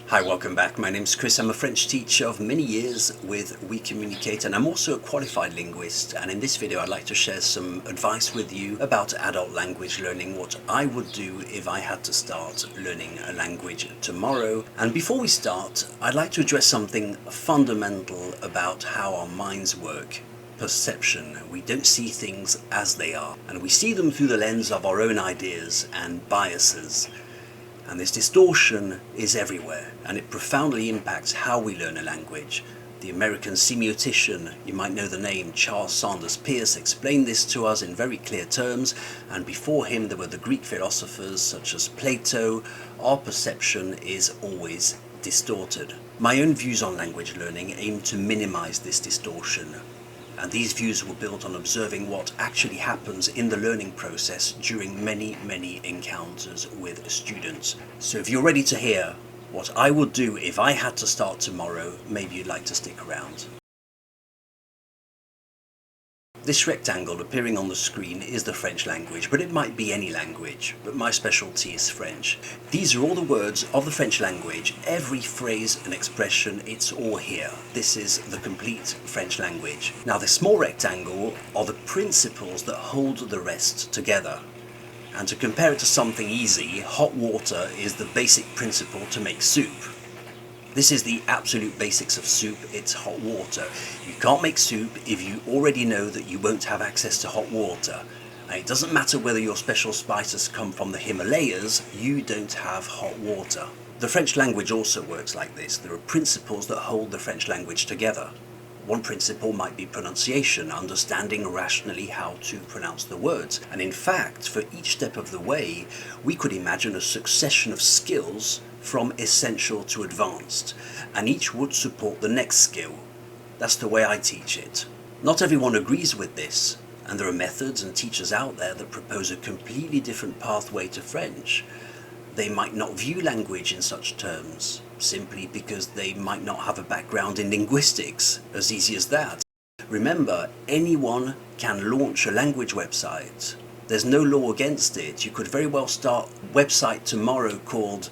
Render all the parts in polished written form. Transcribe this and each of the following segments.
Hi, welcome back. My name's Chris. I'm a French teacher of many years with We Communicate, and I'm also a qualified linguist. And in this video, I'd like to share some advice with you about adult language learning, what I would do if I had to start learning a language tomorrow. And before we start, I'd like to address something fundamental about how our minds work. Perception. We don't see things as they are, and we see them through the lens of our own ideas and biases. And this distortion is everywhere, and it profoundly impacts how we learn a language. The American semiotician, you might know the name, Charles Sanders Peirce, explained this to us in very clear terms, and before him there were the Greek philosophers such as Plato. Our perception is always distorted. My own views on language learning aim to minimize this distortion. And these views were built on observing what actually happens in the learning process during many encounters with students. So if you're ready to hear what I would do if I had to start tomorrow, maybe you'd like to stick around. This rectangle appearing on the screen is the French language, but it might be any language, but my specialty is French. These are all the words of the French language, every phrase and expression, it's all here. This is the complete French language. Now the small rectangle are the principles that hold the rest together. And to compare it to something easy, hot water is the basic principle to make soup. This is the absolute basics of soup, it's hot water. You can't make soup if you already know that you won't have access to hot water. And it doesn't matter whether your special spices come from the Himalayas, you don't have hot water. The French language also works like this. There are principles that hold the French language together. One principle might be pronunciation, understanding rationally how to pronounce the words. And in fact, for each step of the way, we could imagine a succession of skills from essential to advanced, and each would support the next skill. That's the way I teach it. Not everyone agrees with this, and there are methods and teachers out there that propose a completely different pathway to French. They might not view language in such terms, simply because they might not have a background in linguistics, as easy as that. Remember, anyone can launch a language website. There's no law against it. You could very well start a website tomorrow called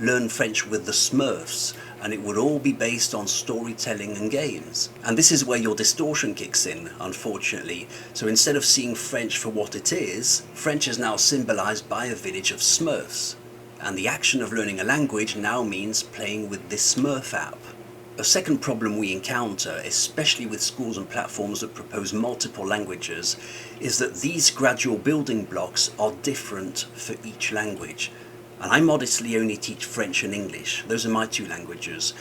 Learn French with the Smurfs, and it would all be based on storytelling and games. And this is where your distortion kicks in, unfortunately. So instead of seeing French for what it is, French is now symbolized by a village of Smurfs. And the action of learning a language now means playing with this Smurf app. A second problem we encounter, especially with schools and platforms that propose multiple languages, is that these gradual building blocks are different for each language. And I modestly only teach French and English. Those are my two languages.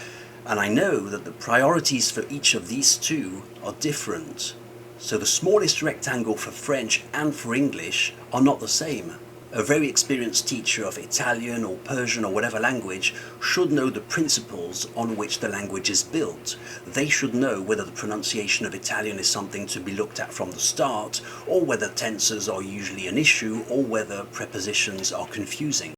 And I know that the priorities for each of these two are different. So the smallest rectangle for French and for English are not the same. A very experienced teacher of Italian or Persian or whatever language should know the principles on which the language is built. They should know whether the pronunciation of Italian is something to be looked at from the start, or whether tenses are usually an issue, or whether prepositions are confusing.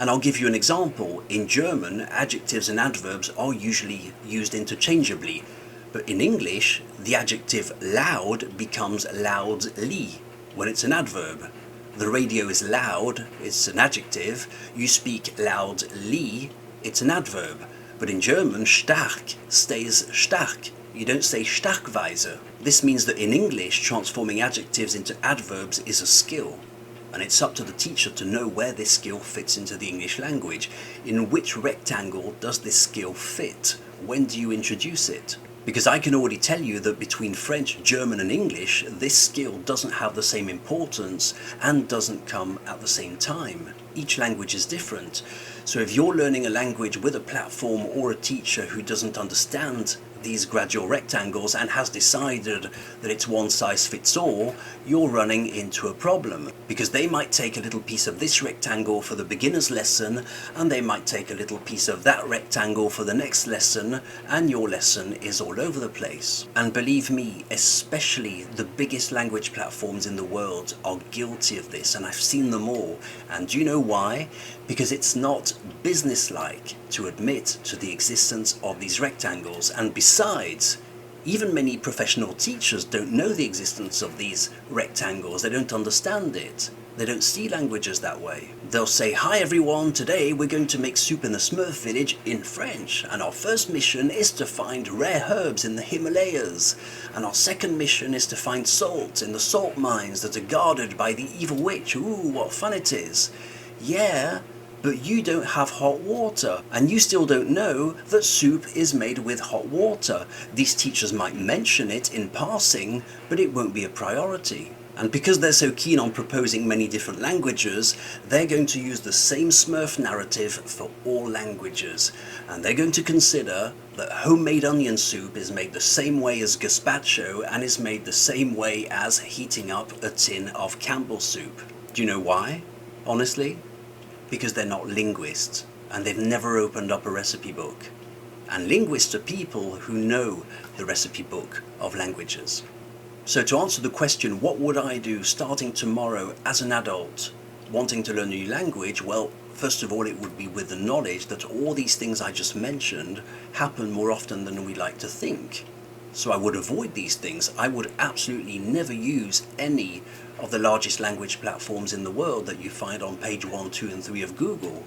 And I'll give you an example. In German, adjectives and adverbs are usually used interchangeably, but in English, the adjective loud becomes loudly when it's an adverb. The radio is loud, it's an adjective. You speak loudly, it's an adverb. But in German, stark stays stark. You don't say starkweise. This means that in English, transforming adjectives into adverbs is a skill. And it's up to the teacher to know where this skill fits into the English language. In which rectangle does this skill fit? When do you introduce it? Because I can already tell you that between French, German and English, this skill doesn't have the same importance and doesn't come at the same time. Each language is different. So if you're learning a language with a platform or a teacher who doesn't understand these gradual rectangles and has decided that it's one size fits all, you're running into a problem, because they might take a little piece of this rectangle for the beginner's lesson, and they might take a little piece of that rectangle for the next lesson, and your lesson is all over the place. And believe me, especially the biggest language platforms in the world are guilty of this, and I've seen them all. And do you know why? Because it's not businesslike to admit to the existence of these rectangles, and besides, even many professional teachers don't know the existence of these rectangles. They don't understand it. They don't see languages that way. They'll say, "Hi everyone, today we're going to make soup in the Smurf village in French, and our first mission is to find rare herbs in the Himalayas, and our second mission is to find salt in the salt mines that are guarded by the evil witch. Ooh, what fun it is." Yeah, but you don't have hot water, and you still don't know that soup is made with hot water. These teachers might mention it in passing, but it won't be a priority. And because they're so keen on proposing many different languages, they're going to use the same Smurf narrative for all languages. And they're going to consider that homemade onion soup is made the same way as gazpacho and is made the same way as heating up a tin of Campbell's soup. Do you know why? Honestly? Because they're not linguists, and they've never opened up a recipe book. And linguists are people who know the recipe book of languages. So to answer the question, what would I do starting tomorrow as an adult wanting to learn a new language? Well, first of all, it would be with the knowledge that all these things I just mentioned happen more often than we like to think. So I would avoid these things. I would absolutely never use any of the largest language platforms in the world that you find on page 1, 2 and 3 of Google,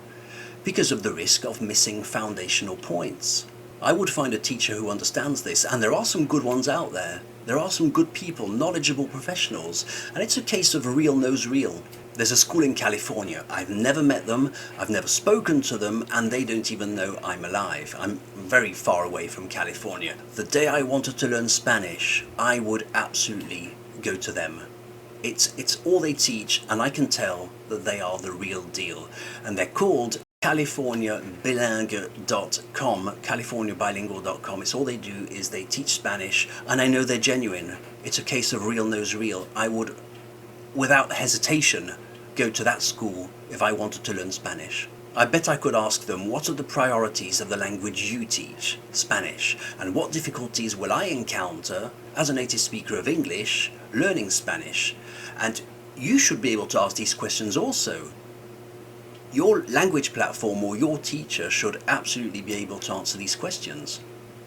because of the risk of missing foundational points. I would find a teacher who understands this, and there are some good ones out there. There are some good people, knowledgeable professionals, and it's a case of real knows real. There's a school in California. I've never met them, I've never spoken to them, and they don't even know I'm alive. I'm very far away from California. The day I wanted to learn Spanish, I would absolutely go to them. It's all they teach, and I can tell that they are the real deal. And they're called CaliforniaBilingue.com, CaliforniaBilingual.com. It's all they do is they teach Spanish, and I know they're genuine. It's a case of real knows real. I would, without hesitation, go to that school if I wanted to learn Spanish. I bet I could ask them, what are the priorities of the language you teach, Spanish, and what difficulties will I encounter as a native speaker of English learning Spanish? And you should be able to ask these questions also. Your language platform or your teacher should absolutely be able to answer these questions.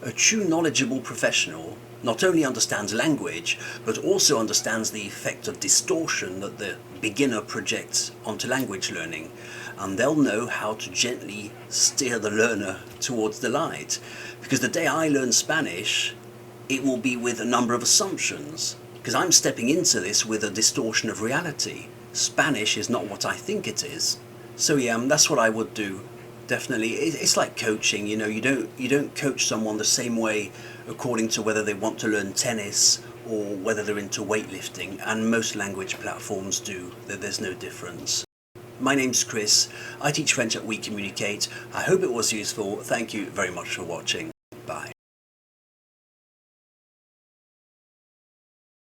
A true knowledgeable professional not only understands language, but also understands the effect of distortion that the beginner projects onto language learning. And they'll know how to gently steer the learner towards the light. Because the day I learn Spanish, it will be with a number of assumptions. Because I'm stepping into this with a distortion of reality. Spanish is not what I think it is. So yeah, that's what I would do. Definitely. It's like coaching, you know, you don't coach someone the same way according to whether they want to learn tennis or whether they're into weightlifting, and most language platforms do. There's no difference. My name's Chris. I teach French at We Communicate. I hope it was useful. Thank you very much for watching. Bye.